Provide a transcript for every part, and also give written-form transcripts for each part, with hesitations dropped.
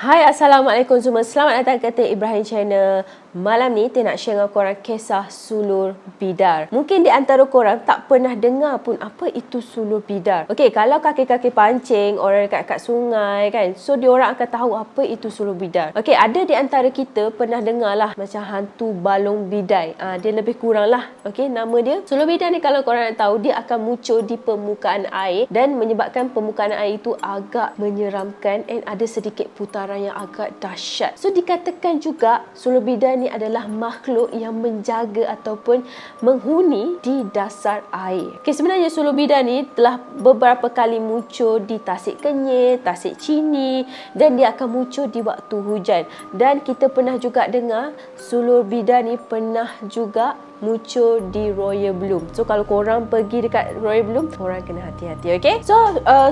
Hai, Assalamualaikum semua. Selamat datang ke Teh Ibrahim Channel. Malam ni Teh nak share dengan korang kisah sulur bidar. Mungkin di antara korang tak pernah dengar pun apa itu sulur bidar. Okey, kalau kaki-kaki pancing, orang dekat sungai kan, so diorang akan tahu apa itu sulur bidar. Okey, ada di antara kita pernah dengar lah macam hantu balong bidai. Dia lebih kurang lah. Okey, nama dia. Sulur bidar ni kalau korang nak tahu, dia akan muncul di permukaan air dan menyebabkan permukaan air itu agak menyeramkan and ada sedikit putaran yang agak dahsyat. So dikatakan juga sulur bidar ni adalah makhluk yang menjaga ataupun menghuni di dasar air. Okay, sebenarnya sulur bidar ni telah beberapa kali muncul di Tasik Kenyir, Tasik Chini dan dia akan muncul di waktu hujan. Dan kita pernah juga dengar sulur bidar ni pernah juga muncul di Royal Bloom. So kalau korang pergi dekat Royal Bloom, korang kena hati-hati, okay? So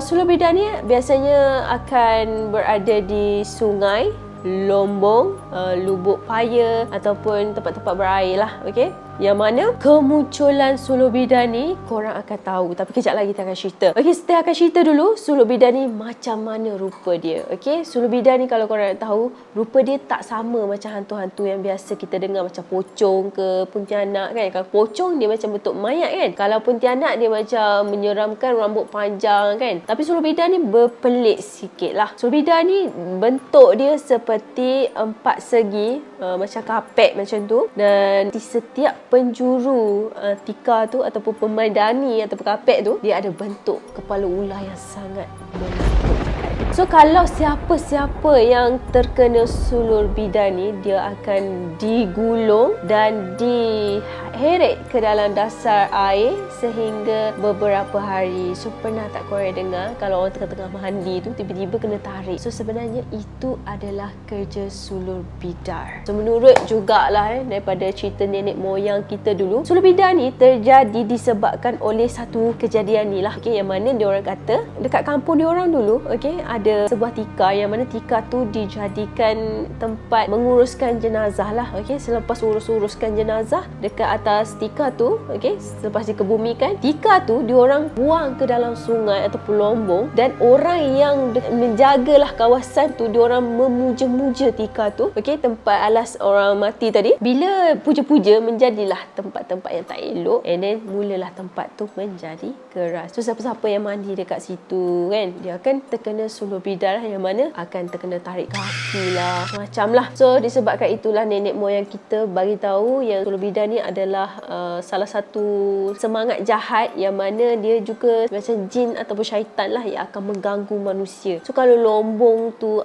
sulur bidar ni biasanya akan berada di sungai, lombong, lubuk paya ataupun tempat-tempat berair lah, okay? Yang mana kemunculan sulur bidar ni korang akan tahu. Tapi kejap lagi kita akan cerita. Okey, saya akan cerita dulu sulur bidar ni macam mana rupa dia. Okey, sulur bidar ni kalau korang nak tahu, rupa dia tak sama macam hantu-hantu yang biasa kita dengar macam pocong ke pontianak kan. Kalau pocong dia macam bentuk mayat kan. Kalau pontianak dia macam menyeramkan, rambut panjang kan. Tapi sulur bidar ni berpelik sikit lah. Sulur bidar ni bentuk dia seperti empat segi, macam kapet macam tu. Dan di setiap penjuru tika tu ataupun pemandani ataupun kapet tu, dia ada bentuk kepala ular yang sangat menakutkan. So kalau siapa-siapa yang terkena sulur bidar ni, dia akan digulung dan diheret ke dalam dasar air sehingga beberapa hari. So pernah tak korang dengar kalau orang tengah-tengah mandi tu tiba-tiba kena tarik? So sebenarnya itu adalah kerja sulur bidar. So menurut jugalah daripada cerita nenek moyang kita dulu, sulur bidar ni terjadi disebabkan oleh satu kejadian ni lah, okay, yang mana diorang kata dekat kampung diorang dulu, okay, ada sebuah tika yang mana tika tu dijadikan tempat menguruskan jenazah lah, okay. Selepas uruskan jenazah dekat atas tika tu, okay, selepas dikebumikan, tika tu diorang buang ke dalam sungai ataupun lombong dan orang yang menjagalah kawasan tu, diorang memuja-muja tika tu, okay, tempat alas orang mati tadi. Bila puja-puja, menjadilah tempat-tempat yang tak elok and then mulalah tempat tu menjadi keras. So siapa-siapa yang mandi dekat situ kan, dia akan terkena sulur bidar lah, yang mana akan terkena tarik kaki lah, macam lah. So disebabkan itulah nenek moyang kita bagi tahu yang sulur bidar ni adalah salah satu semangat jahat yang mana dia juga macam jin ataupun syaitan lah yang akan mengganggu manusia. So kalau lombong tu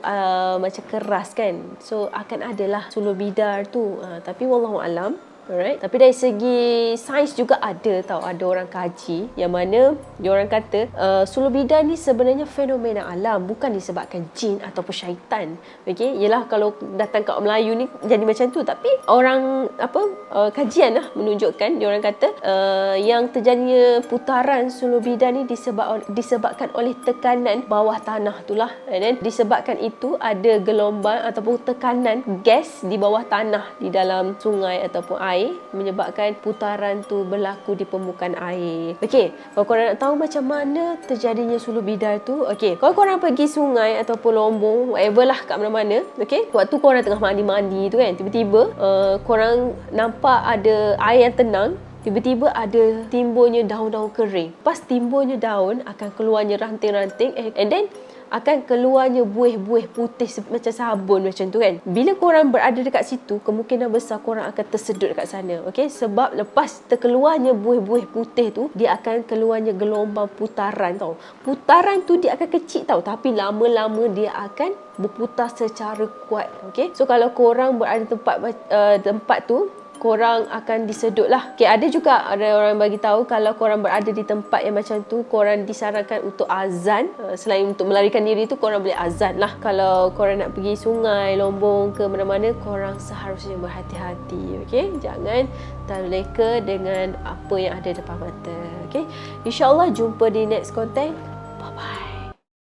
macam keras kan, so akan adalah sulur bidar tu. Tapi wallahualam. Alright. Tapi dari segi sains juga ada orang kaji yang mana diorang kata sulur bidar ni sebenarnya fenomena alam, bukan disebabkan jin ataupun syaitan. Okey, yalah kalau datang kat Melayu ni jadi macam tu, tapi orang kajian lah menunjukkan, diorang kata yang terjadinya putaran sulur bidar ni disebabkan oleh tekanan bawah tanah tu lah. And then disebabkan itu ada gelombang ataupun tekanan gas di bawah tanah di dalam sungai ataupun air, menyebabkan putaran tu berlaku di permukaan air. Okey, kalau korang nak tahu macam mana terjadinya sulur bidar tu, okey, kalau korang pergi sungai ataupun lombong, whatever lah, kat mana-mana, okey, waktu korang tengah mandi-mandi tu kan, tiba-tiba korang nampak ada air yang tenang, tiba-tiba ada timbulnya daun-daun kering. Pas timbulnya daun, akan keluarnya ranting-ranting and then akan keluarnya buih-buih putih macam sabun macam tu kan. Bila korang berada dekat situ, kemungkinan besar korang akan tersedut dekat sana, okey? Sebab lepas terkeluarnya buih-buih putih tu, dia akan keluarnya gelombang putaran tau. Putaran tu dia akan kecil tau, tapi lama-lama dia akan berputar secara kuat, okey? So kalau korang berada tempat tu, korang akan disedut lah. Okay, ada orang bagi tahu kalau korang berada di tempat yang macam tu, korang disarankan untuk azan. Selain untuk melarikan diri tu, korang boleh azan lah. Kalau korang nak pergi sungai, lombong ke mana-mana, korang seharusnya berhati-hati. Okay, jangan terleka dengan apa yang ada depan mata. Okay, InsyaAllah jumpa di next content. Bye-bye.